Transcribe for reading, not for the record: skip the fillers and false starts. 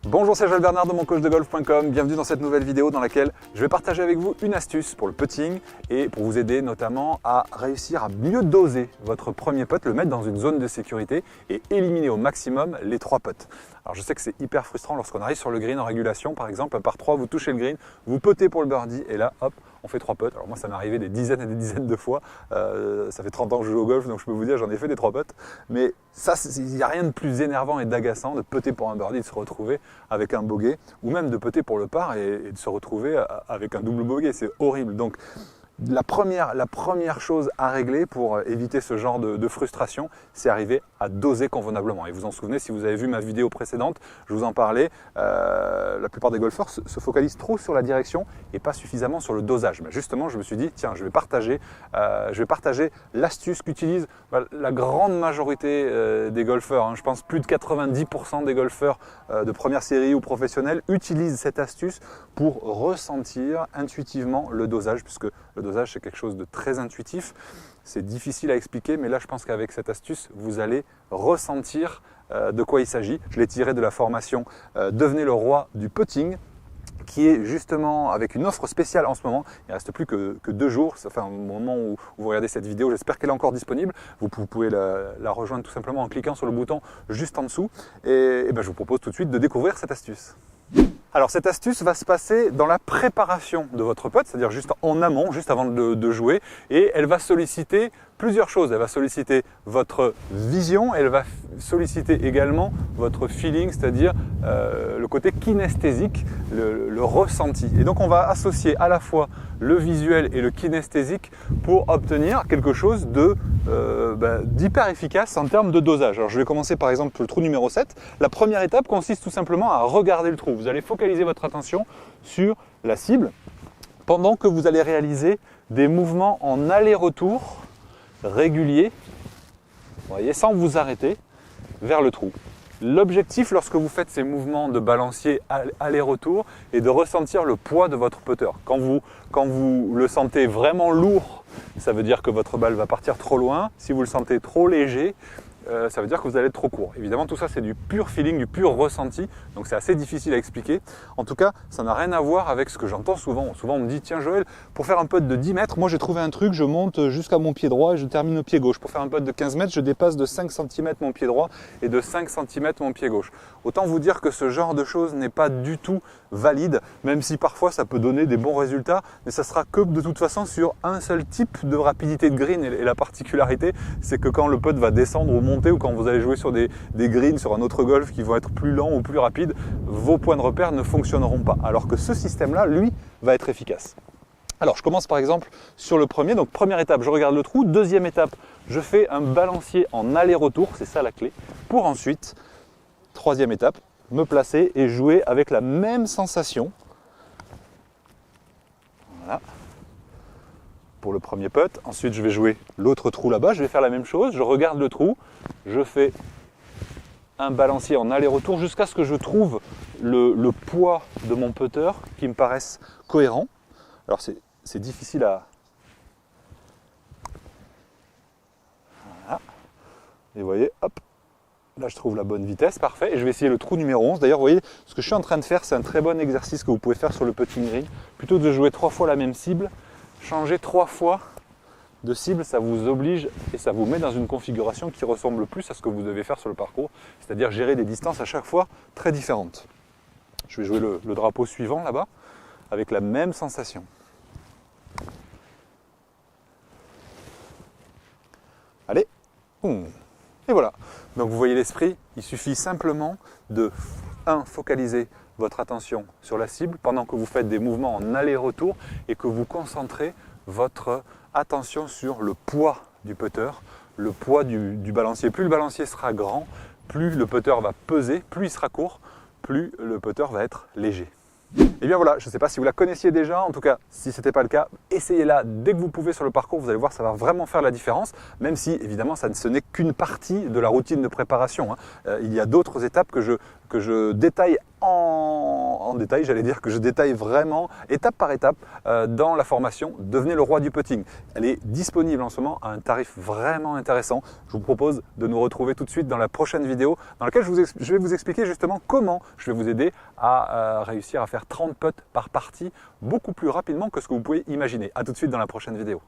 Bonjour, c'est Joël Bernard de moncoachdegolf.com. Bienvenue dans cette nouvelle vidéo dans laquelle je vais partager avec vous une astuce pour le putting et pour vous aider notamment à réussir à mieux doser votre premier putt, le mettre dans une zone de sécurité et éliminer au maximum les 3 putts. Alors je sais que c'est hyper frustrant lorsqu'on arrive sur le green en régulation, par exemple, par 3, vous touchez le green, vous puttez pour le birdie et là, hop, on fait 3 putts. Alors moi, ça m'est arrivé des dizaines et des dizaines de fois. Ça fait 30 ans que je joue au golf, donc je peux vous dire, j'en ai fait des 3 putts. Mais ça, il n'y a rien de plus énervant et d'agaçant de putter pour un birdie, de se retrouver avec un bogey, ou même de putter pour le par et de se retrouver avec un double bogey. C'est horrible. Donc, la première chose à régler pour éviter ce genre de frustration, c'est arriver à doser convenablement. Et vous en souvenez, si vous avez vu ma vidéo précédente, je vous en parlais, la plupart des golfeurs se focalisent trop sur la direction et pas suffisamment sur le dosage. Mais justement, je me suis dit, tiens, je vais partager l'astuce qu'utilise la grande majorité des golfeurs. Je pense plus de 90% des golfeurs de première série ou professionnels utilisent cette astuce pour ressentir intuitivement le dosage, puisque le dosage, c'est quelque chose de très intuitif. C'est difficile à expliquer, mais là, je pense qu'avec cette astuce, vous allez ressentir de quoi il s'agit. Je l'ai tiré de la formation Devenez le roi du putting, qui est justement avec une offre spéciale en ce moment. Il ne reste plus que 2 jours. Ça fait un moment où vous regardez cette vidéo. J'espère qu'elle est encore disponible. Vous pouvez la rejoindre tout simplement en cliquant sur le bouton juste en dessous. Et je vous propose tout de suite de découvrir cette astuce. Alors cette astuce va se passer dans la préparation de votre putt, c'est-à-dire juste en amont, juste avant de jouer, et elle va solliciter plusieurs choses. Elle va solliciter votre vision, elle va solliciter également votre feeling, c'est-à-dire le côté kinesthésique, le ressenti. Et donc on va associer à la fois le visuel et le kinesthésique pour obtenir quelque chose d'hyper efficace en termes de dosage. Alors je vais commencer par exemple pour le trou numéro 7. La première étape consiste tout simplement à regarder le trou. Vous allez focaliser votre attention sur la cible pendant que vous allez réaliser des mouvements en aller-retour réguliers, vous voyez, sans vous arrêter, vers le trou. L'objectif lorsque vous faites ces mouvements de balancier aller-retour est de ressentir le poids de votre putter. Quand vous le sentez vraiment lourd, ça veut dire que votre balle va partir trop loin. Si vous le sentez trop léger, ça veut dire que vous allez être trop court. Évidemment, tout ça, c'est du pur feeling, du pur ressenti. Donc, c'est assez difficile à expliquer. En tout cas, ça n'a rien à voir avec ce que j'entends souvent. Souvent, on me dit, tiens Joël, pour faire un putt de 10 mètres, moi j'ai trouvé un truc, je monte jusqu'à mon pied droit et je termine au pied gauche. Pour faire un putt de 15 mètres, je dépasse de 5 cm mon pied droit et de 5 cm mon pied gauche. Autant vous dire que ce genre de choses n'est pas du tout valide, même si parfois ça peut donner des bons résultats, mais ça sera que de toute façon sur un seul type de rapidité de green. Et la particularité, c'est que quand le putt va descendre ou monter, ou quand vous allez jouer sur des greens, sur un autre golf qui vont être plus lents ou plus rapides, vos points de repère ne fonctionneront pas. Alors que ce système-là, lui, va être efficace. Alors, je commence par exemple sur le premier. Donc, première étape, je regarde le trou. Deuxième étape, je fais un balancier en aller-retour. C'est ça la clé. Pour ensuite, troisième étape, me placer et jouer avec la même sensation. Voilà. Pour le premier putt. Ensuite, je vais jouer l'autre trou là-bas. Je vais faire la même chose. Je regarde le trou. Je fais un balancier en aller-retour jusqu'à ce que je trouve le poids de mon putter qui me paraisse cohérent. Alors, c'est difficile à... Voilà. Et vous voyez, hop. Là, je trouve la bonne vitesse. Parfait. Et je vais essayer le trou numéro 11. D'ailleurs, vous voyez, ce que je suis en train de faire, c'est un très bon exercice que vous pouvez faire sur le putting green. Plutôt que de jouer 3 fois la même cible, changer 3 fois de cible, ça vous oblige et ça vous met dans une configuration qui ressemble plus à ce que vous devez faire sur le parcours, c'est-à-dire gérer des distances à chaque fois très différentes. Je vais jouer le drapeau suivant là-bas avec la même sensation. Allez, boum. Et voilà. Donc vous voyez l'esprit, il suffit simplement de focaliser votre attention sur la cible pendant que vous faites des mouvements en aller-retour et que vous concentrez votre attention sur le poids du putter, le poids du balancier. Plus le balancier sera grand, plus le putter va peser, plus il sera court, plus le putter va être léger. Et bien voilà, je ne sais pas si vous la connaissiez déjà, en tout cas, si ce n'était pas le cas, essayez-la dès que vous pouvez sur le parcours, vous allez voir, ça va vraiment faire la différence, même si évidemment, ce n'est qu'une partie de la routine de préparation. Il y a d'autres étapes que je détaille en de détails, j'allais dire que je détaille vraiment étape par étape dans la formation Devenez le roi du putting. Elle est disponible en ce moment à un tarif vraiment intéressant. Je vous propose de nous retrouver tout de suite dans la prochaine vidéo dans laquelle je vais vous expliquer justement comment je vais vous aider à réussir à faire 30 putts par partie beaucoup plus rapidement que ce que vous pouvez imaginer. A tout de suite dans la prochaine vidéo.